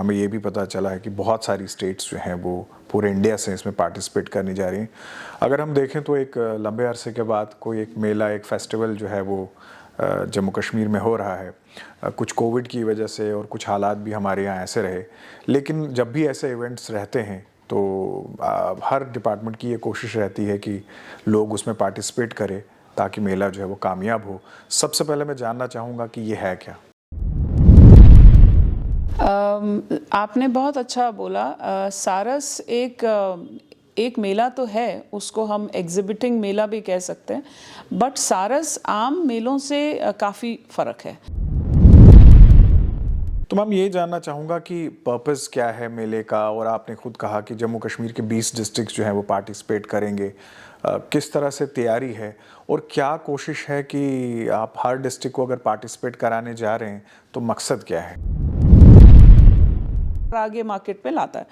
हमें ये भी पता चला है कि बहुत सारी स्टेट्स जो हैं वो पूरे इंडिया से इसमें पार्टिसिपेट करने जा रही हैं। अगर हम देखें तो एक लंबे अरसे के बाद कोई एक मेला, एक फेस्टिवल जो है वो जम्मू कश्मीर में हो रहा है। कुछ कोविड की वजह से और कुछ हालात भी हमारे यहाँ ऐसे रहे, लेकिन जब भी ऐसे इवेंट्स रहते हैं तो हर डिपार्टमेंट की ये कोशिश रहती है कि लोग उसमें पार्टिसिपेट करें ताकि मेला जो है वो कामयाब हो। सबसे पहले मैं जानना चाहूँगा कि ये है क्या? आपने बहुत अच्छा बोला। सारस एक मेला तो है, उसको हम एग्जिबिटिंग मेला भी कह सकते हैं, बट सारस आम मेलों से काफ़ी फ़र्क है। तो मैम ये जानना चाहूँगा कि पर्पस क्या है मेले का, और आपने खुद कहा कि जम्मू कश्मीर के 20 डिस्ट्रिक्ट जो हैं वो पार्टिसिपेट करेंगे। किस तरह से तैयारी है और क्या कोशिश है कि आप हर डिस्ट्रिक्ट को अगर पार्टिसिपेट कराने जा रहे हैं तो मकसद क्या है? आगे मार्केट में लाता है।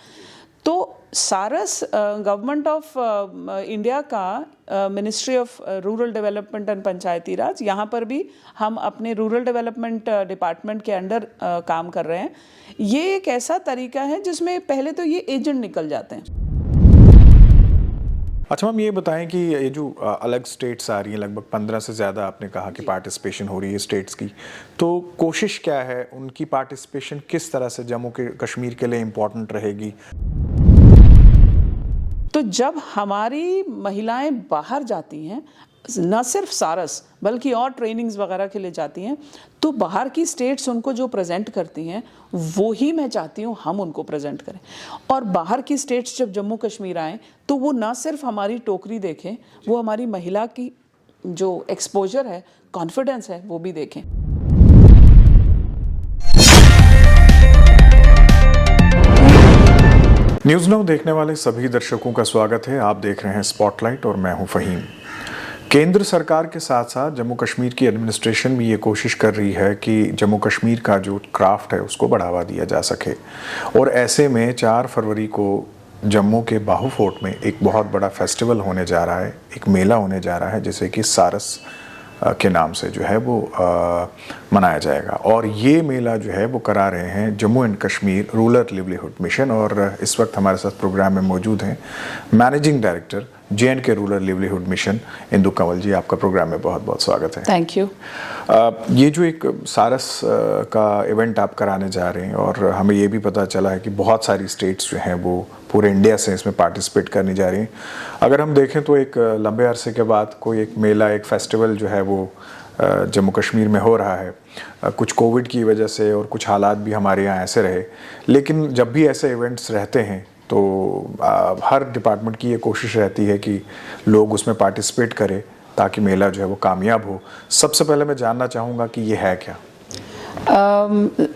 तो सारस गवर्नमेंट ऑफ इंडिया का ministry of rural development and Panchayati Raj, यहाँ पर भी हम अपने रूरल डेवलपमेंट डिपार्टमेंट के अंडर काम कर रहे हैं। ये एक ऐसा तरीका है जिसमें पहले तो ये एजेंट निकल जाते हैं। अच्छा मैम, ये बताएं कि ये जो अलग स्टेट्स आ रही हैं, लगभग 15 से ज़्यादा आपने कहा कि पार्टिसिपेशन हो रही है स्टेट्स की, तो कोशिश क्या है, उनकी पार्टिसिपेशन किस तरह से जम्मू के कश्मीर के लिए इम्पोर्टेंट रहेगी? तो जब हमारी महिलाएं बाहर जाती हैं, न सिर्फ सारस बल्कि और ट्रेनिंग्स वगैरह के लिए जाती हैं, तो बाहर की स्टेट्स उनको जो प्रेजेंट करती हैं वो ही मैं चाहती हूँ हम उनको प्रेजेंट करें। और बाहर की स्टेट्स जब जम्मू कश्मीर आए तो वो न सिर्फ हमारी टोकरी देखें, वो हमारी महिला की जो एक्सपोजर है, कॉन्फिडेंस है, वो भी देखें। न्यूज़ नाउ देखने वाले सभी दर्शकों का स्वागत है। आप देख रहे हैं स्पॉटलाइट और मैं हूं फ़हीम। केंद्र सरकार के साथ साथ जम्मू कश्मीर की एडमिनिस्ट्रेशन भी ये कोशिश कर रही है कि जम्मू कश्मीर का जो क्राफ्ट है उसको बढ़ावा दिया जा सके, और ऐसे में 4 फरवरी को जम्मू के बाहू फोर्ट में एक बहुत बड़ा फेस्टिवल होने जा रहा है, एक मेला होने जा रहा है जिसे कि सारस के नाम से जो है वो मनाया जाएगा। और ये मेला जो है वो करा रहे हैं Jammu and Kashmir rural livelihood mission, और इस वक्त हमारे साथ प्रोग्राम में मौजूद हैं managing director JNK rural livelihood mission, Indu Kanwal ji. आपका प्रोग्राम में बहुत बहुत स्वागत है। Thank you. ये जो एक सारस का इवेंट आप कराने जा रहे हैं, और हमें ये भी पता चला है कि बहुत सारी स्टेट्स जो हैं वो पूरे इंडिया से इसमें पार्टिसिपेट करने जा रही हैं। अगर हम देखें तो एक लंबे अरसे के बाद कोई एक मेला, एक फेस्टिवल जो है वो जम्मू कश्मीर में हो रहा है। कुछ कोविड की वजह से और कुछ हालात भी हमारे यहाँ ऐसे रहे, लेकिन जब भी ऐसे इवेंट्स रहते हैं तो हर डिपार्टमेंट की ये कोशिश रहती है कि लोग उसमें पार्टिसिपेट करें ताकि मेला जो है वो कामयाब हो। सबसे पहले मैं जानना चाहूँगा कि ये है क्या?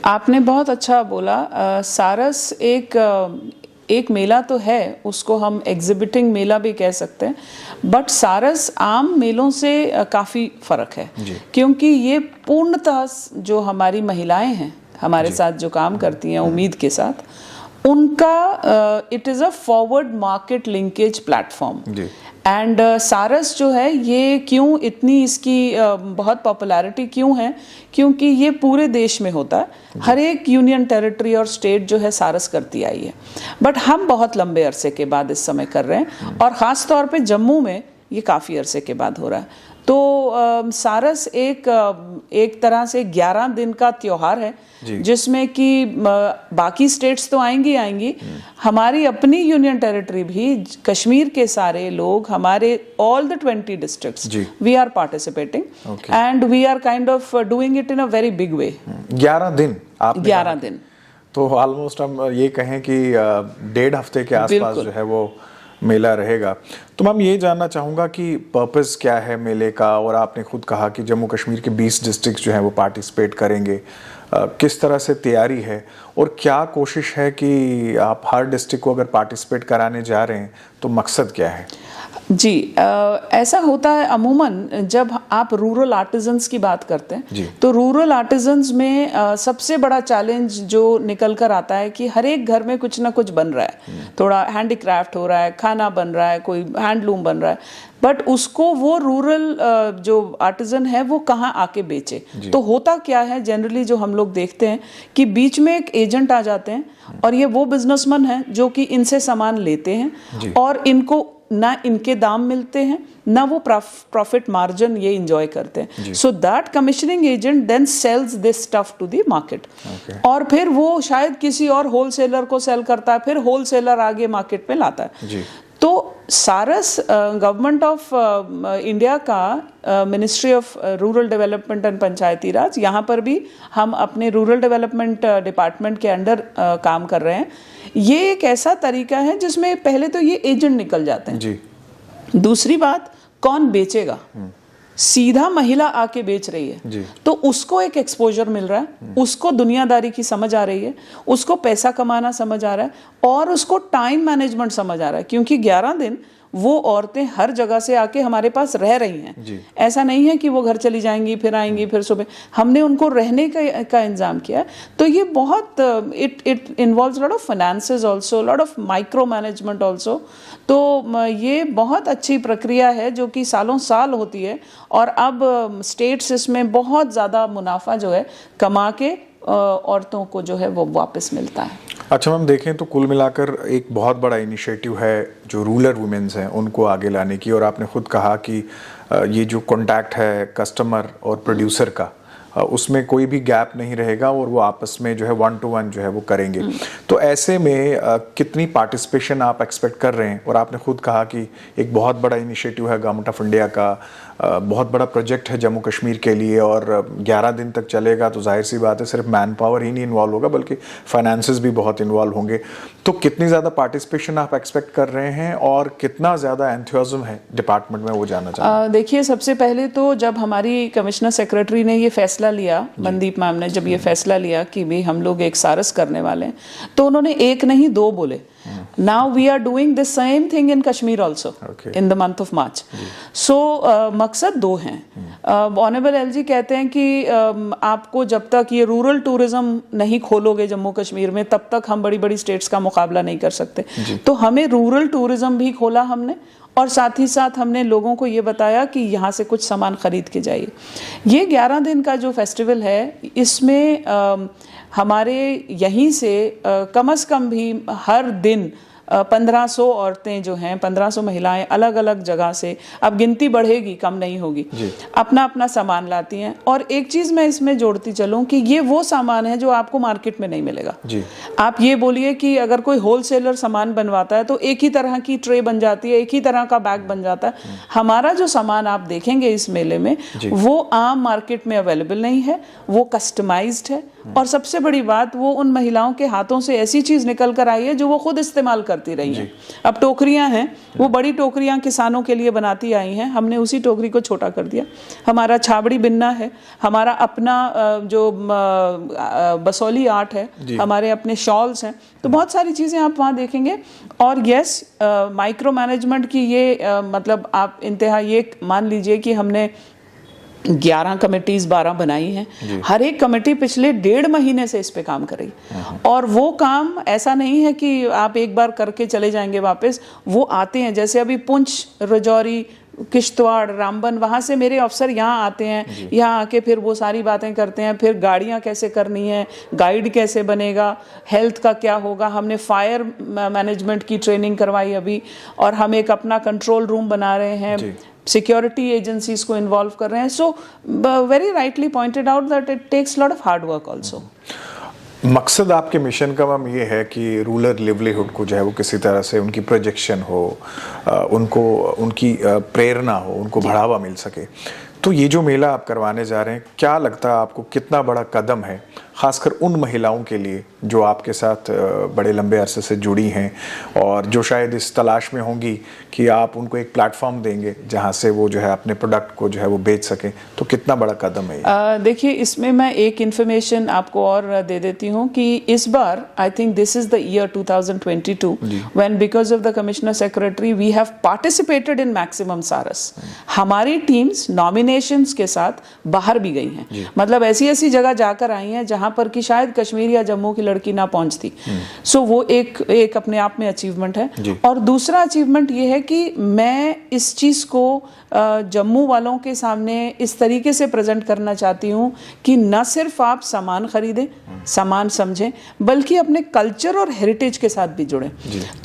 आपने बहुत अच्छा बोला। सारस एक मेला तो है, उसको हम एग्जिबिटिंग मेला भी कह सकते हैं, बट सारस आम मेलों से काफ़ी फ़र्क है, क्योंकि ये पूर्णतः जो हमारी महिलाएं हैं हमारे साथ जो काम करती हैं उम्मीद के साथ, उनका it is a forward market linkage platform. And सारस जो है ये क्यों इतनी इसकी बहुत पॉपुलैरिटी क्यों है, क्योंकि ये पूरे देश में होता है, हर एक यूनियन टेरिटरी और स्टेट जो है सारस करती आई है, बट हम बहुत लंबे अरसे के बाद इस समय कर रहे हैं, और ख़ास तौर पे जम्मू में ये काफ़ी अरसे के बाद हो रहा है। तो सारस एक तरह से 11 दिन का त्योहार है, जिसमें कि बाकी स्टेट्स तो आएंगी, हमारी अपनी यूनियन टेरिटरी भी, कश्मीर के सारे लोग, हमारे all the 20 districts, we are participating and we are kind of doing it in a very big way. 11 दिन? आप 11 दिन तो ऑलमोस्ट हम ये कहें कि 1.5 हफ्ते के आसपास जो है वो मेला रहेगा। तो मैम ये जानना चाहूँगा कि पर्पस क्या है मेले का, और आपने खुद कहा कि जम्मू कश्मीर के 20 डिस्ट्रिक्ट जो हैं वो पार्टिसिपेट करेंगे। किस तरह से तैयारी है और क्या कोशिश है कि आप हर डिस्ट्रिक्ट को अगर पार्टिसिपेट कराने जा रहे हैं तो मकसद क्या है? जी, ऐसा होता है अमूमन जब आप रूरल आर्टिजन्स की बात करते हैं तो रूरल आर्टिजन्स में सबसे बड़ा चैलेंज जो निकल कर आता है कि हर एक घर में कुछ ना कुछ बन रहा है, थोड़ा हैंडीक्राफ्ट हो रहा है, खाना बन रहा है, कोई हैंडलूम बन रहा है, बट उसको वो रूरल जो आर्टिजन है वो कहाँ आके बेचे। तो होता क्या है जनरली जो हम लोग देखते हैं कि बीच में एक एजेंट आ जाते हैं और ये वो बिजनेसमैन है जो कि इनसे सामान लेते हैं और इनको ना इनके दाम मिलते हैं ना वो प्रॉफिट मार्जिन ये इंजॉय करते हैं। So that commissioning agent then sells this stuff to the market और फिर वो शायद किसी और होलसेलर को सेल करता है, फिर होलसेलर आगे मार्केट में लाता है। तो सारस गवर्नमेंट ऑफ इंडिया का ministry of rural development and Panchayati Raj, यहाँ पर भी हम अपने रूरल डेवलपमेंट डिपार्टमेंट के अंडर काम कर रहे हैं। ये एक ऐसा तरीका है जिसमें पहले तो ये एजेंट निकल जाते हैं जी। दूसरी बात, कौन बेचेगा? सीधा महिला आके बेच रही है तो उसको एक एक्सपोजर मिल रहा है, उसको दुनियादारी की समझ आ रही है, उसको पैसा कमाना समझ आ रहा है और उसको टाइम मैनेजमेंट समझ आ रहा है, क्योंकि 11 दिन वो औरतें हर जगह से आके हमारे पास रह रही हैं। ऐसा नहीं है कि वो घर चली जाएंगी फिर आएंगी फिर सुबह, हमने उनको रहने का इंतजाम किया है। तो ये बहुत it involves lot of finances also, lot of micro management also. तो ये बहुत अच्छी प्रक्रिया है जो कि सालों साल होती है और अब स्टेट्स इसमें बहुत ज़्यादा मुनाफा जो है कमा के औरतों को जो है वो वापस मिलता है। अच्छा मैम, देखें तो कुल मिलाकर एक बहुत बड़ा इनिशिएटिव है जो रूरल वुमेन्स हैं उनको आगे लाने की, और आपने खुद कहा कि ये जो कॉन्टैक्ट है कस्टमर और प्रोड्यूसर का, उसमें कोई भी गैप नहीं रहेगा और वो आपस में जो है 1 to 1 जो है वो करेंगे। तो ऐसे में कितनी पार्टिसिपेशन आप एक्सपेक्ट कर रहे हैं? और आपने खुद कहा कि एक बहुत बड़ा इनिशिएटिव है गवर्नमेंट ऑफ इंडिया का, बहुत बड़ा प्रोजेक्ट है जम्मू कश्मीर के लिए और 11 दिन तक चलेगा, तो जाहिर सी बात है सिर्फ मैन पावर ही नहीं इन्वॉल्व होगा बल्कि फाइनेंसेस भी बहुत इन्वॉल्व होंगे। तो कितनी ज़्यादा पार्टिसिपेशन आप एक्सपेक्ट कर रहे हैं और कितना ज़्यादा एंथुसियाज्म है डिपार्टमेंट में, वो जानना चाहूँगा। देखिए, सबसे पहले तो जब हमारी कमिश्नर सेक्रेटरी ने ये फैसला लिया, मनदीप मैम ने जब ये फैसला लिया कि भाई हम लोग एक सारस करने वाले हैं, तो उन्होंने एक नहीं 2 बोले। Now we are doing the same thing in Kashmir also in the month of March. So मकसद 2 हैं। ऑनरेबल एलजी कहते हैं कि आपको जब तक ये रूरल टूरिज्म नहीं खोलोगे जम्मू कश्मीर में तब तक हम बड़ी बड़ी स्टेट्स का मुकाबला नहीं कर सकते। तो हमें रूरल टूरिज्म भी खोला हमने और साथ ही साथ हमने लोगों को ये बताया कि यहाँ से कुछ सामान खरीद के जाइए। ये 11 दिन का जो फेस्टिवल है इसमें हमारे यहीं से कम से कम भी हर दिन 1500 औरतें जो हैं, 1500 महिलाएं अलग अलग जगह से, अब गिनती बढ़ेगी कम नहीं होगी, अपना अपना सामान लाती हैं। और एक चीज़ मैं इसमें जोड़ती चलूं कि ये वो सामान है जो आपको मार्केट में नहीं मिलेगा। आप ये बोलिए कि अगर कोई होलसेलर सामान बनवाता है तो एक ही तरह की ट्रे बन जाती है, एक ही तरह का बैग बन जाता है। हमारा जो सामान आप देखेंगे इस मेले में वो आम मार्केट में अवेलेबल नहीं है, वो कस्टमाइज्ड है और सबसे बड़ी बात वो उन महिलाओं के हाथों से ऐसी चीज़ निकल कर आई है जो वो खुद इस्तेमाल करती रही हैं। अब टोकरियां हैं, वो बड़ी टोकरियां किसानों के लिए बनाती आई हैं, हमने उसी टोकरी को छोटा कर दिया। हमारा छाबड़ी बिनना है, हमारा अपना जो बसौली आर्ट है, हमारे अपने शॉल्स हैं, तो बहुत सारी चीज़ें आप वहाँ देखेंगे। और यस, माइक्रो मैनेजमेंट की ये मतलब आप इंतहा ये मान लीजिए कि हमने 11 कमेटीज 12 बनाई हैं। हर एक कमेटी पिछले 1.5 महीने से इस पे काम कर रही है और वो काम ऐसा नहीं है कि आप एक बार करके चले जाएंगे वापस, वो आते हैं। जैसे अभी पुंछ, राजौरी, किश्तवाड़, रामबन, वहाँ से मेरे अफसर यहाँ आते हैं, यहाँ आके फिर वो सारी बातें करते हैं। फिर गाड़ियाँ कैसे करनी है, गाइड कैसे बनेगा, हेल्थ का क्या होगा, हमने फायर मैनेजमेंट की ट्रेनिंग करवाई अभी, और हम एक अपना कंट्रोल रूम बना रहे हैं, सिक्योरिटी एजेंसीज को इन्वॉल्व कर रहे हैं। So very rightly pointed out that it takes lot of hard work also. मकसद आपके मिशन का मैम ये है कि रूरल लिवलीहुड को जो है वो किसी तरह से उनकी प्रोजेक्शन हो, उनको उनकी प्रेरणा हो, उनको बढ़ावा मिल सके। तो ये जो मेला आप करवाने जा रहे हैं, क्या लगता है आपको कितना बड़ा कदम है खासकर उन महिलाओं के लिए जो आपके साथ बड़े लंबे अरसे से जुड़ी हैं और जो शायद इस तलाश में होंगी कि आप उनको एक प्लेटफॉर्म देंगे जहां से वो जो है अपने प्रोडक्ट को जो है वो बेच सकें, तो कितना बड़ा कदम है ये? देखिए, इसमें मैं एक इन्फॉर्मेशन आपको और दे देती हूँ कि इस बार I think this is the year 2022 when because of the commissioner secretary we have participated in maximum Saras. हमारी टीम्स नॉमिनेशंस के साथ बाहर भी गई हैं, मतलब ऐसी ऐसी जगह जाकर आई हैं जहां पर कि शायद कश्मीर या जम्मू की लड़की ना पहुंचती। सो वो एक अपने आप में अचीवमेंट है। और दूसरा अचीवमेंट ये है कि मैं इस चीज को जम्मू वालों के सामने इस तरीके से प्रेजेंट करना चाहती हूँ कि न सिर्फ आप सामान खरीदें, सामान समझें, बल्कि अपने कल्चर और हेरिटेज के साथ भी जुड़ें।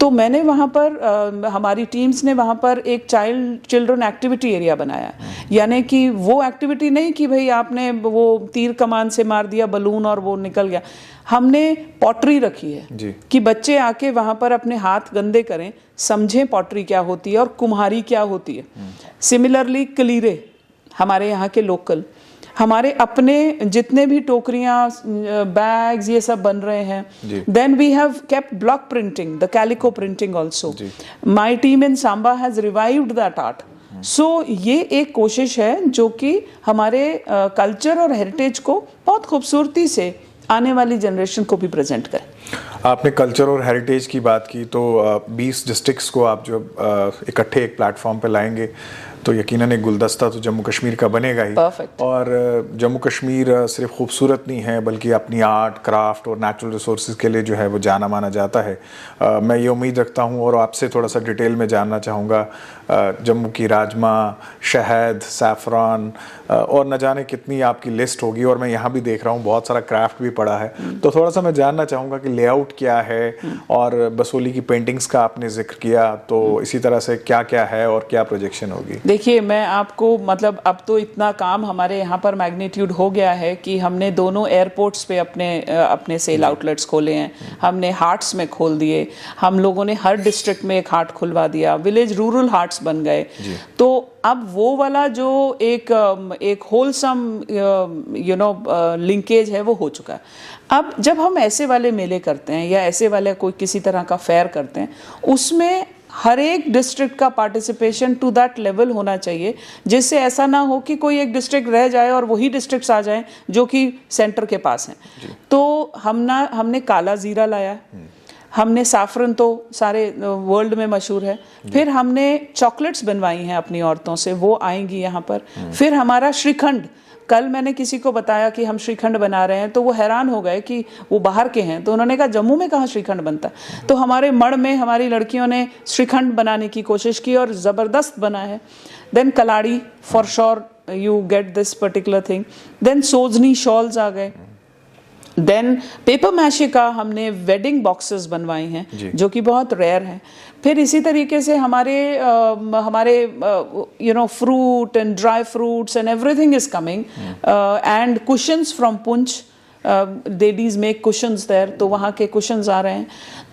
तो मैंने वहाँ पर हमारी टीम्स ने वहाँ पर एक चिल्ड्रन एक्टिविटी एरिया बनाया, यानी कि वो एक्टिविटी नहीं कि भाई आपने वो तीर कमान से मार दिया बलून और वो निकल गया। हमने पॉटरी रखी है कि बच्चे आके वहां पर अपने हाथ गंदे करें, समझें पॉटरी क्या होती है और कुम्हारी क्या होती है। सिमिलरली कलीरे हमारे यहाँ के लोकल, हमारे अपने जितने भी टोकरियां, बैग्स, ये सब बन रहे हैं। Then we have kept block printing, the calico printing also. My team in Samba has revived that art. So ये एक कोशिश है जो कि हमारे कल्चर और हेरिटेज को बहुत खूबसूरती से आने वाली जनरेशन को भी प्रेजेंट करें। आपने कल्चर और हेरिटेज की बात की, तो 20 डिस्ट्रिक्ट्स को आप जो इकट्ठे एक प्लेटफॉर्म पे लाएंगे तो यकीनन एक गुलदस्ता तो जम्मू कश्मीर का बनेगा ही। Perfect. और जम्मू कश्मीर सिर्फ खूबसूरत नहीं है बल्कि अपनी आर्ट, क्राफ्ट और नेचुरल रिसोर्सेज के लिए जो है वो जाना माना जाता है। मैं ये उम्मीद रखता हूँ और आपसे थोड़ा सा डिटेल में जानना चाहूँगा, जम्मू की राजमा, शहद, सैफरान और न जाने कितनी आपकी लिस्ट होगी। और मैं यहाँ भी देख रहा हूँ बहुत सारा क्राफ्ट भी पड़ा है, तो थोड़ा सा मैं जानना चाहूँगा कि लेआउट क्या है। और बसोली की पेंटिंग्स का आपने जिक्र किया, तो इसी तरह से क्या क्या है और क्या प्रोजेक्शन होगी? देखिए, मैं आपको मतलब अब तो इतना काम हमारे यहाँ पर मैग्नीट्यूड हो गया है कि हमने दोनों एयरपोर्ट्स पे अपने सेल आउटलेट्स खोले हैं, हमने हार्ट्स में खोल दिए, हम लोगों ने हर डिस्ट्रिक्ट में एक हार्ट खुलवा दिया, विलेज रूरल हार्ट्स बन गए। तो अब वो वाला जो एक होलसम लिंकेज है वो हो चुका है। अब जब हम ऐसे वाले मेले करते हैं या ऐसे वाले कोई किसी तरह का फेयर करते हैं, उसमें हर एक डिस्ट्रिक्ट का पार्टिसिपेशन टू दैट लेवल होना चाहिए, जिससे ऐसा ना हो कि कोई एक डिस्ट्रिक्ट रह जाए और वही डिस्ट्रिक्ट्स आ जाएं जो कि सेंटर के पास हैं। तो हमने काला जीरा लाया, हमने साफरन तो सारे वर्ल्ड में मशहूर है, फिर हमने चॉकलेट्स बनवाई हैं अपनी औरतों से, वो आएंगी यहाँ पर। फिर हमारा श्रीखंड, कल मैंने किसी को बताया कि हम श्रीखंड बना रहे हैं तो वो हैरान हो गए कि वो बाहर के हैं, तो उन्होंने कहा जम्मू में कहाँ श्रीखंड बनता है। तो हमारे मड़ में हमारी लड़कियों ने श्रीखंड बनाने की कोशिश की और ज़बरदस्त बना है। Then kaladi, for sure you get this particular thing. Then sozni shawls आ गए। देन पेपर मैशे का हमने वेडिंग बॉक्सेस बनवाए हैं जो कि बहुत रेयर हैं। फिर इसी तरीके से हमारे fruit and dry fruits and everything is coming and cushions from Poonch, ladies make cushions there, तो वहाँ के कुशन्स आ रहे हैं।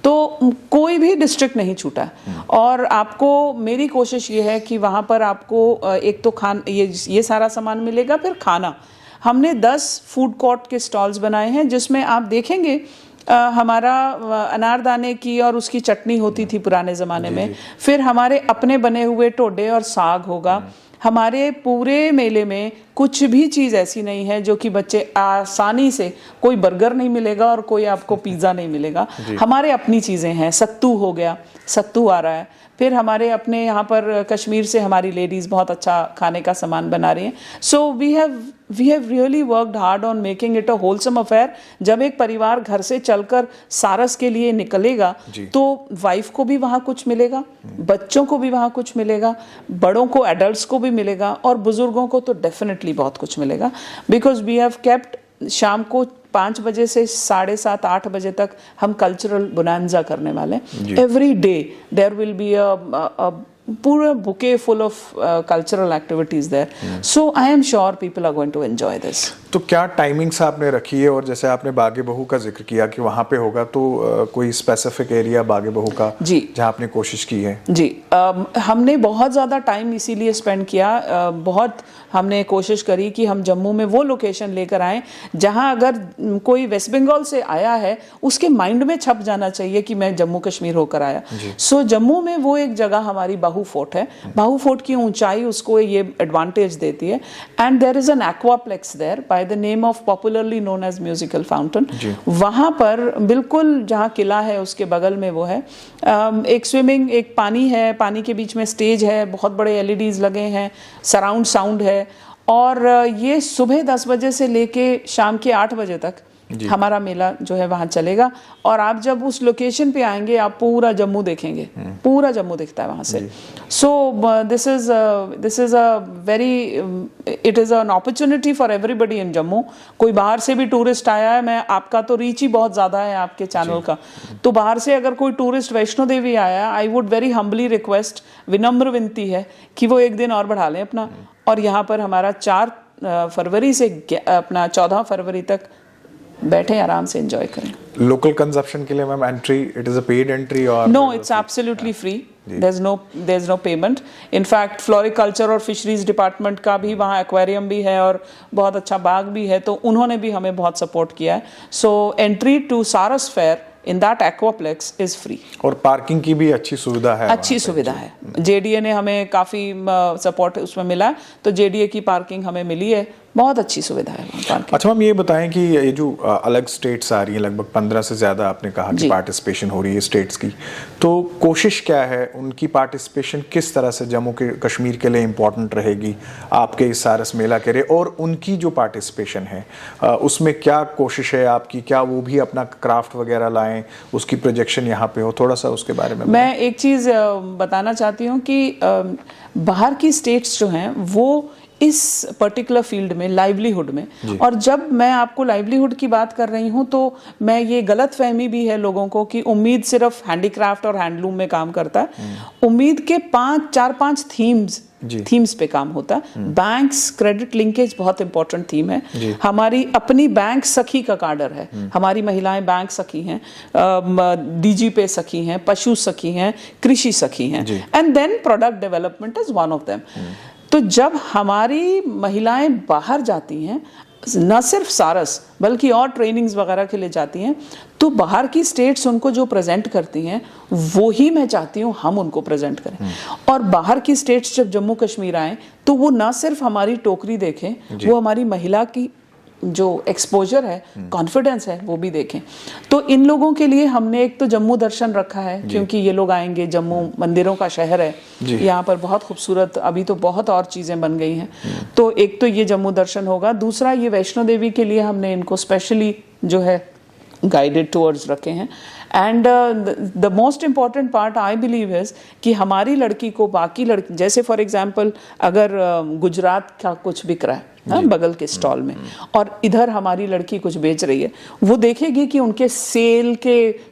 तो कोई भी डिस्ट्रिक्ट नहीं छूटा। और आपको मेरी कोशिश ये है कि वहाँ पर आपको एक तो ये सारा सामान मिलेगा, फिर खाना। हमने 10 फूड कोर्ट के स्टॉल्स बनाए हैं जिसमें आप देखेंगे हमारा अनारदाने की और उसकी चटनी होती थी पुराने ज़माने में, फिर हमारे अपने बने हुए टोडे और साग होगा। हमारे पूरे मेले में कुछ भी चीज़ ऐसी नहीं है जो कि बच्चे आसानी से, कोई बर्गर नहीं मिलेगा और कोई आपको पिज़्ज़ा नहीं मिलेगा। हमारे अपनी चीज़ें हैं, सत्तू हो गया, सत्तू आ रहा है। फिर हमारे अपने यहाँ पर कश्मीर से हमारी लेडीज़ बहुत अच्छा खाने का सामान बना रही हैं। So we have really worked hard on making it a wholesome affair. जब एक परिवार घर से चलकर सारस के लिए निकलेगा तो वाइफ को भी वहाँ कुछ मिलेगा, बच्चों को भी वहाँ कुछ मिलेगा, बड़ों को, एडल्ट्स को भी मिलेगा, और बुजुर्गों को तो डेफिनेटली बहुत कुछ मिलेगा। बिकॉज वी हैव केप्ट शाम को 5 बजे से 7:30 8 बजे तक हम कल्चरल बोनांजा करने वाले हैं। Every day there will be पूरा bouquet full of cultural activities there, so I am sure people are going to enjoy this. तो क्या टाइमिंग्स आपने रखी है, और जैसे आपने बागे बहू का जिक्र किया कि वहाँ पे होगा, तो कोई स्पेसिफिक एरिया बागे बहू का जी जहाँ आपने कोशिश की है? जी, हमने बहुत ज़्यादा टाइम इसीलिए स्पेंड किया, बहुत हमने कोशिश करी कि हम जम्मू में वो लोकेशन लेकर आएँ जहाँ अगर कोई वेस्ट बंगाल से आया है उसके माइंड में छप जाना चाहिए कि मैं जम्मू कश्मीर होकर आया। सो जम्मू में वो एक जगह हमारी बाहू फोर्ट है, बाहू फोर्ट की ऊंचाई उसको ये एडवांटेज देती है, and there is an aquaplex there by the name of popularly known as musical fountain. वहाँ पर बिल्कुल जहाँ किला है उसके बगल में वो है, एक स्विमिंग, एक पानी है, पानी के बीच में स्टेज है, बहुत बड़े LEDs लगे हैं, सराउंड साउंड है, और ये सुबह 10 बजे से लेके शाम के 8 बजे तक हमारा मेला जो है वहाँ चलेगा। और आप जब उस लोकेशन पे आएंगे आप पूरा जम्मू देखेंगे, पूरा जम्मू दिखता है वहाँ से। So this is a very, it is an opportunity for everybody in Jammu. कोई बाहर से भी टूरिस्ट आया है, मैं आपका तो रीच ही बहुत ज़्यादा है आपके चैनल का, तो बाहर से अगर कोई टूरिस्ट वैष्णो देवी आया, I would very humbly request, विनम्र विनती है कि वो एक दिन और बढ़ा लें अपना, और यहाँ पर हमारा 4 फरवरी से अपना 14 फरवरी तक बैठे आराम से एंजॉय करें। लोकल कंजप्शन के लिए ma'am entry, it is a paid entry और? No, it's absolutely free, there is no payment. In fact floriculture और फिशरीज डिपार्टमेंट का भी वहाँ एक्वेरियम भी है और बहुत अच्छा बाग भी है, तो उन्होंने भी हमें बहुत सपोर्ट किया है। So entry to Saras fair in that aquaplex is free. और पार्किंग की भी अच्छी सुविधा है? अच्छी सुविधा है, JDA ने हमें काफ़ी सपोर्ट उसमें मिला, तो JDA की पार्किंग हमें मिली है, बहुत अच्छी सुविधा है पार्किंग। अच्छा मैम, ये बताएं कि ये जो अलग स्टेट्स आ रही हैं, लगभग 15 से ज़्यादा आपने कहा कि पार्टिसिपेशन हो रही है स्टेट्स की, तो कोशिश क्या है, उनकी पार्टिसिपेशन किस तरह से जम्मू के कश्मीर के लिए इम्पोर्टेंट रहेगी आपके इस सारस मेला के लिए, और उनकी जो पार्टिसिपेशन है उसमें क्या कोशिश है आपकी, क्या वो भी अपना क्राफ्ट वगैरह लाएं, उसकी प्रोजेक्शन यहाँ पे हो, थोड़ा सा उसके बारे में? मैं एक चीज़ बताना चाहती हूँ कि बाहर की स्टेट्स जो हैं वो इस पर्टिकुलर फील्ड में, लाइवलीहुड में, और जब मैं आपको लाइवलीहुड की बात कर रही हूँ तो मैं ये गलत फहमी भी है लोगों को कि उम्मीद सिर्फ हैंडीक्राफ्ट और हैंडलूम में काम करता है। उम्मीद के 4-5 थीम्स पे काम होता है। बैंक्स, क्रेडिट लिंकेज बहुत इंपॉर्टेंट थीम है। हमारी अपनी बैंक सखी का कार्डर है, हमारी महिलाएं बैंक सखी हैं, DG पे सखी हैं, पशु सखी हैं, कृषि सखी हैं, and then product development is one of them. तो जब हमारी महिलाएं बाहर जाती हैं, न सिर्फ सारस बल्कि और ट्रेनिंग्स वगैरह के लिए जाती हैं, तो बाहर की स्टेट्स उनको जो प्रेजेंट करती हैं वो ही मैं चाहती हूँ हम उनको प्रेजेंट करें। और बाहर की स्टेट्स जब जम्मू कश्मीर आए तो वो न सिर्फ हमारी टोकरी देखें, वो हमारी महिला की जो एक्सपोजर है, कॉन्फिडेंस है, वो भी देखें। तो इन लोगों के लिए हमने एक तो जम्मू दर्शन रखा है, क्योंकि ये लोग आएंगे, जम्मू मंदिरों का शहर है, यहाँ पर बहुत खूबसूरत, अभी तो बहुत और चीज़ें बन गई हैं, तो एक तो ये जम्मू दर्शन होगा। दूसरा, ये वैष्णो देवी के लिए हमने इनको स्पेशली जो है गाइडेड टूर्स रखे हैं। And the most important part I believe is कि हमारी लड़की को बाकी लड़की, जैसे फॉर एग्जांपल अगर गुजरात का कुछ बिक रहा है बगल के स्टॉल में, और इधर हमारी लड़की कुछ बेच रही है, वो देखेगी कि उनके सेल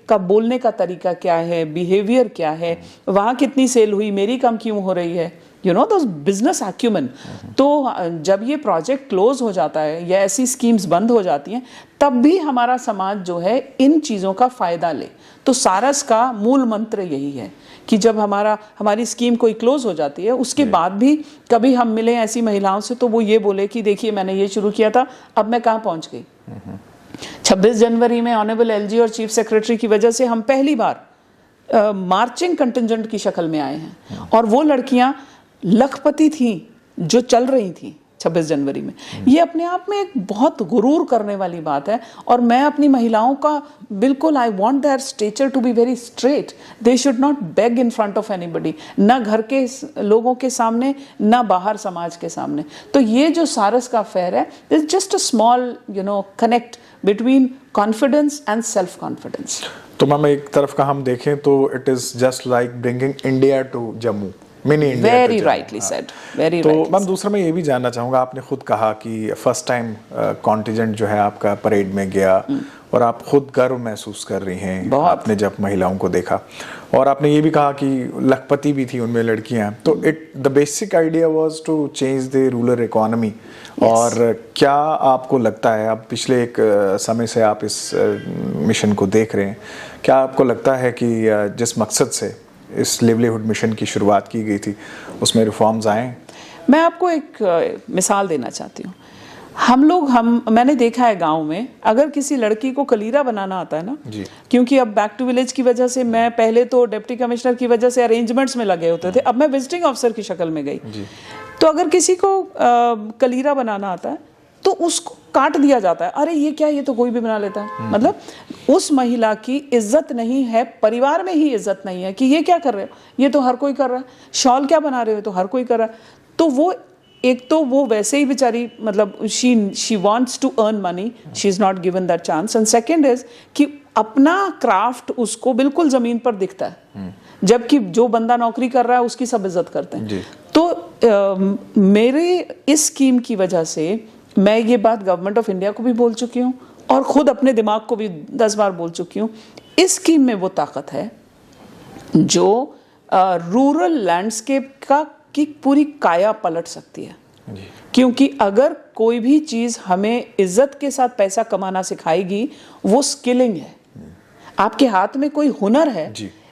का बोलने का तरीका क्या है, बिहेवियर क्या है, वहाँ कितनी सेल हुई, मेरी कम क्यों हो रही है, you know, those business acumen. तो जब ये प्रोजेक्ट क्लोज हो जाता है या ऐसी स्कीम्स बंद हो जाती हैं, तब भी हमारा समाज जो है इन चीज़ों का फ़ायदा ले। तो सारस का मूल मंत्र यही है कि जब हमारी स्कीम कोई क्लोज हो जाती है, उसके बाद भी कभी हम मिले ऐसी महिलाओं से तो वो ये बोले कि देखिए मैंने ये शुरू किया था, अब मैं कहाँ पहुँच गई। 26 जनवरी में ऑनरेबल LG और चीफ सेक्रेटरी की वजह से हम पहली बार मार्चिंग कंटिजेंट की शक्ल में आए हैं, और वो लड़कियाँ लखपति थी जो चल रही थी 26 जनवरी में। ये अपने आप में एक बहुत गुरूर करने वाली बात है, और मैं अपनी महिलाओं का बिल्कुल, I want their stature to be very straight, they should not beg in front of anybody, ना घर के लोगों के सामने, ना बाहर समाज के सामने। तो ये जो सारस का फेयर है, is just a small connect between confidence and self confidence. तो मैम एक तरफ का हम देखें तो it is just like bringing India to Jammu, mini India. Very rightly said, very rightly. तो मैम दूसरा मैं ये भी जानना चाहूँगा, आपने खुद कहा कि फर्स्ट टाइम कॉन्टिजेंट जो है आपका परेड में गया, और आप खुद गर्व महसूस कर रही हैं बहुत। आपने जब महिलाओं को देखा। और आपने ये भी कहा कि लखपति भी थी उनमें लड़कियां, तो the basic idea was to change the rural economy. और क्या आपको लगता है, अब पिछले एक समय से आप इस मिशन को देख रहे हैं, क्या आपको लगता है कि जिस मकसद से इस लिवलीहुड मिशन की शुरुआत की गई थी उसमें रिफॉर्म्स आए? मैं आपको एक मिसाल देना चाहती हूँ। मैंने देखा है गांव में, अगर किसी लड़की को कलीरा बनाना आता है ना जी। क्योंकि अब बैक टू विलेज की वजह से, मैं पहले तो डिप्टी कमिश्नर की वजह से अरेंजमेंट्स में लगे होते थे, अब मैं विजिटिंग ऑफिसर की शक्ल में गई जी। तो अगर किसी को कलीरा बनाना आता है तो उसको काट दिया जाता है, अरे ये क्या, ये तो कोई भी बना लेता है। मतलब उस महिला की इज्जत नहीं है, परिवार में ही इज्जत नहीं है कि ये क्या कर रहे हो, ये तो हर कोई कर रहा है। शॉल क्या बना रहे हो, तो हर कोई कर रहा है। तो वो एक तो वो वैसे ही बेचारी, मतलब she wants to earn money, she is not given that chance. And second is कि अपना क्राफ्ट उसको बिल्कुल जमीन पर दिखता है, जबकि जो बंदा नौकरी कर रहा है उसकी सब इज्जत करते हैं। तो मेरे इस स्कीम की वजह से मैं ये बात गवर्नमेंट ऑफ इंडिया को भी बोल चुकी हूँ और खुद अपने दिमाग को भी 10 बार बोल चुकी हूँ, इस स्कीम में वो ताकत है जो रूरल लैंडस्केप की पूरी काया पलट सकती है। क्योंकि अगर कोई भी चीज हमें इज्जत के साथ पैसा कमाना सिखाएगी, वो स्किलिंग है। आपके हाथ में कोई हुनर है।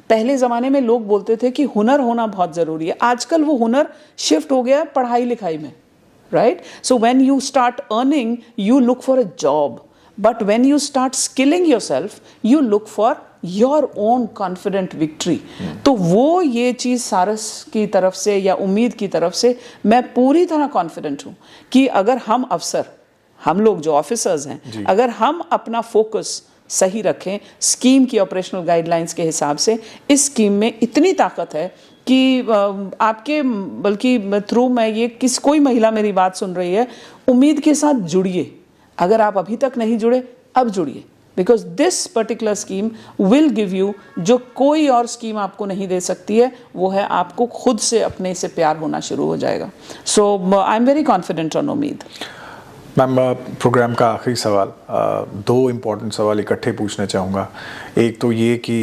पहले जमाने में लोग बोलते थे कि हुनर होना बहुत जरूरी है, आजकल वो हुनर शिफ्ट हो गया पढ़ाई लिखाई में, right? So when you start earning, you look for a job. But when you start skilling yourself, you look for your own confident victory. तो वो ये चीज़ सारस की तरफ से या उम्मीद की तरफ से मैं पूरी तरह कॉन्फिडेंट हूँ कि अगर हम अफसर, हम लोग जो ऑफिसर्स हैं, अगर हम अपना फोकस सही रखें स्कीम की ऑपरेशनल गाइडलाइंस के हिसाब से, इस स्कीम में इतनी ताकत है कि आपके, बल्कि थ्रू मैं ये कोई महिला मेरी बात सुन रही है, उम्मीद के साथ जुड़िए। अगर आप अभी तक नहीं जुड़े, अब जुड़िए, because this particular scheme will give you जो कोई और स्कीम आपको नहीं दे सकती है, वो है आपको खुद से अपने से प्यार होना शुरू हो जाएगा। So I am very confident on उम्मीद। मैम, प्रोग्राम का आखिरी सवाल, 2 इम्पॉर्टेंट सवाल इकट्ठे पूछना चाहूँगा। एक तो ये कि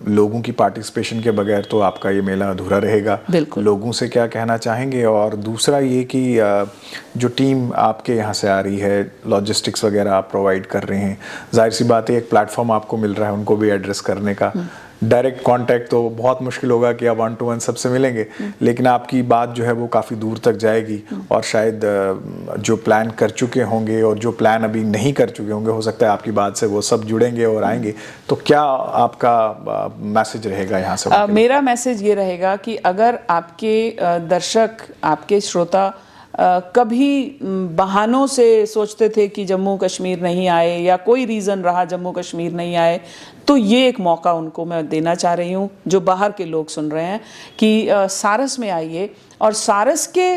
लोगों की पार्टिसिपेशन के बगैर तो आपका ये मेला अधूरा रहेगा, लोगों से क्या कहना चाहेंगे? और दूसरा ये कि जो टीम आपके यहाँ से आ रही है, लॉजिस्टिक्स वगैरह आप प्रोवाइड कर रहे हैं, जाहिर सी बात है एक प्लेटफॉर्म आपको मिल रहा है उनको भी एड्रेस करने का। डायरेक्ट कांटेक्ट तो बहुत मुश्किल होगा कि आप 1-to-1 सबसे मिलेंगे, लेकिन आपकी बात जो है वो काफ़ी दूर तक जाएगी और शायद जो प्लान कर चुके होंगे और जो प्लान अभी नहीं कर चुके होंगे, हो सकता है आपकी बात से वो सब जुड़ेंगे और आएंगे। तो क्या आपका मैसेज रहेगा यहाँ से? मेरा मैसेज ये रहेगा कि अगर आपके दर्शक, आपके श्रोता कभी बहानों से सोचते थे कि जम्मू कश्मीर नहीं आए या कोई रीज़न रहा जम्मू कश्मीर नहीं आए, तो ये एक मौका उनको मैं देना चाह रही हूँ, जो बाहर के लोग सुन रहे हैं, कि सारस में आइए और सारस के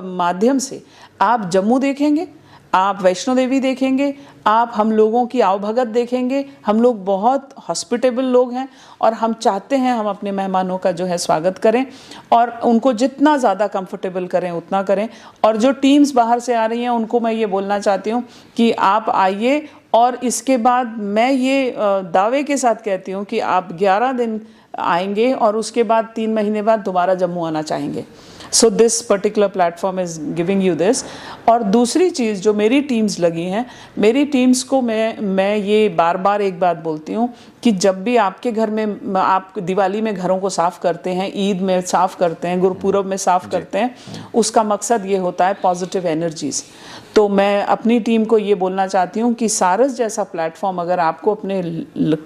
माध्यम से आप जम्मू देखेंगे, आप वैष्णो देवी देखेंगे, आप हम लोगों की आवभगत देखेंगे। हम लोग बहुत हॉस्पिटेबल लोग हैं और हम चाहते हैं हम अपने मेहमानों का जो है स्वागत करें और उनको जितना ज़्यादा कंफर्टेबल करें उतना करें। और जो टीम्स बाहर से आ रही हैं उनको मैं ये बोलना चाहती हूँ कि आप आइए, और इसके बाद मैं ये दावे के साथ कहती हूँ कि आप 11 दिन आएंगे और उसके बाद 3 महीने बाद दोबारा जम्मू आना चाहेंगे। So this particular platform is giving you this. और दूसरी चीज़ जो मेरी टीम्स लगी हैं, मेरी टीम्स को मैं ये बार बार एक बात बोलती हूँ कि जब भी आपके घर में, आप दिवाली में घरों को साफ़ करते हैं, ईद में साफ़ करते हैं, गुरपुरब में साफ़ करते हैं, उसका मकसद ये होता है पॉजिटिव एनर्जीज़। तो मैं अपनी टीम को ये बोलना चाहती हूँ कि सारस जैसा प्लेटफॉर्म अगर आपको अपने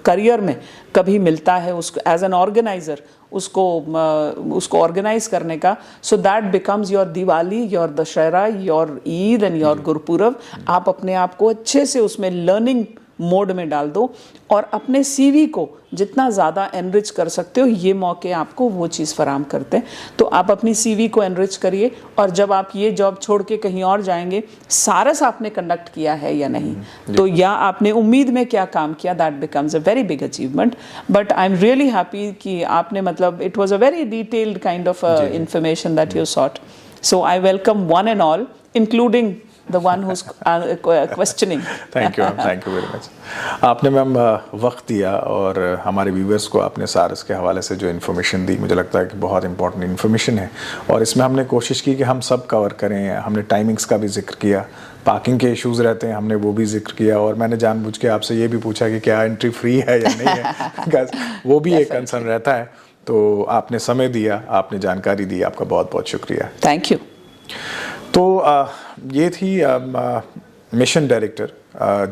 करियर में कभी मिलता है, उसको एज एन ऑर्गेनाइज़र उसको ऑर्गेनाइज करने का, so that becomes your Diwali, your Dussehra, your Eid and your Gurpurab. आप अपने आप को अच्छे से उसमें लर्निंग मोड में डाल दो और अपने सीवी को जितना ज़्यादा एनरिच कर सकते हो, ये मौके आपको वो चीज़ फराहम करते हैं। तो आप अपनी सीवी को एनरिच करिए, और जब आप ये जॉब छोड़ के कहीं और जाएंगे, सारस आपने कंडक्ट किया है या नहीं, तो या आपने उम्मीद में क्या काम किया, that becomes a very big achievement. But I am really happy कि आपने, मतलब it was a very detailed kind of information that you sought. So I welcome one and all, including the one who's questioning. Thank you ma'am, thank you very much. आपने ma'am वक्त दिया और हमारे viewers को आपने सारस के हवाले से जो इन्फॉर्मेशन दी, मुझे लगता है कि बहुत इंपॉर्टेंट इन्फॉर्मेशन है और इसमें हमने कोशिश की कि हम सब कवर करें। हमने टाइमिंग्स का भी जिक्र किया, पार्किंग के इश्यूज़ रहते हैं हमने वो भी जिक्र किया, और मैंने जानबूझ के आपसे ये भी पूछा कि क्या एंट्री फ्री है या नहीं है, बिकॉज वो भी एक कंसर्न रहता है। तो आपने समय दिया, आपने जानकारी दी, आपका बहुत बहुत शुक्रिया। Thank you. तो ये थी mission director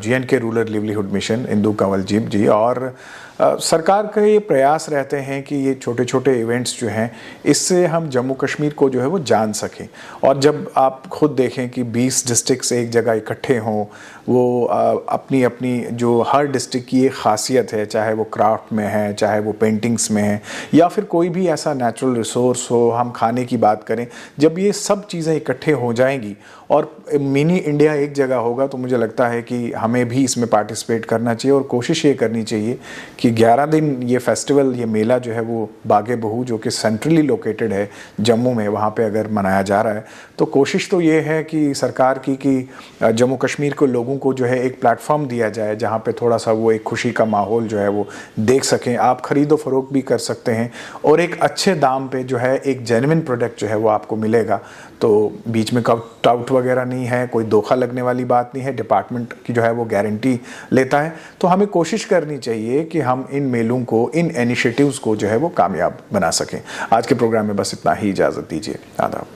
J&K rural livelihood mission Indu Kanwaljeet ji. और सरकार का ये प्रयास रहते हैं कि ये छोटे छोटे इवेंट्स जो हैं इससे हम जम्मू कश्मीर को जो है वो जान सकें। और जब आप खुद देखें कि 20 डिस्ट्रिक्ट्स एक जगह इकट्ठे हों, वो अपनी अपनी जो हर डिस्ट्रिक्ट की एक खासियत है, चाहे वो क्राफ्ट में है, चाहे वो पेंटिंग्स में है, या फिर कोई भी ऐसा नेचुरल रिसोर्स हो, हम खाने की बात करें, जब ये सब चीज़ें इकट्ठे हो जाएंगी और मिनी इंडिया एक जगह होगा, तो मुझे लगता है कि हमें भी इसमें पार्टिसिपेट करना चाहिए और कोशिश ये करनी चाहिए कि 11 दिन ये फेस्टिवल, ये मेला जो है वो बागे बहू, जो कि सेंट्रली लोकेटेड है जम्मू में, वहाँ पे अगर मनाया जा रहा है, तो कोशिश तो ये है कि सरकार की कि जम्मू कश्मीर के लोगों को जो है एक प्लेटफॉर्म दिया जाए जहाँ पे थोड़ा सा वो एक खुशी का माहौल जो है वो देख सकें। आप खरीदो फरोख्त भी कर सकते हैं और एक अच्छे दाम पे जो है एक जेन्युइन प्रोडक्ट जो है वो आपको मिलेगा। तो बीच में टाउट वगैरह नहीं है, कोई धोखा लगने वाली बात नहीं है, डिपार्टमेंट की जो है वो गारंटी लेता है। तो हमें कोशिश करनी चाहिए कि हम इन मेलों को, इन इनिशिएटिव्स को जो है वो कामयाब बना सकें। आज के प्रोग्राम में बस इतना ही, इजाज़त दीजिए, आदाब।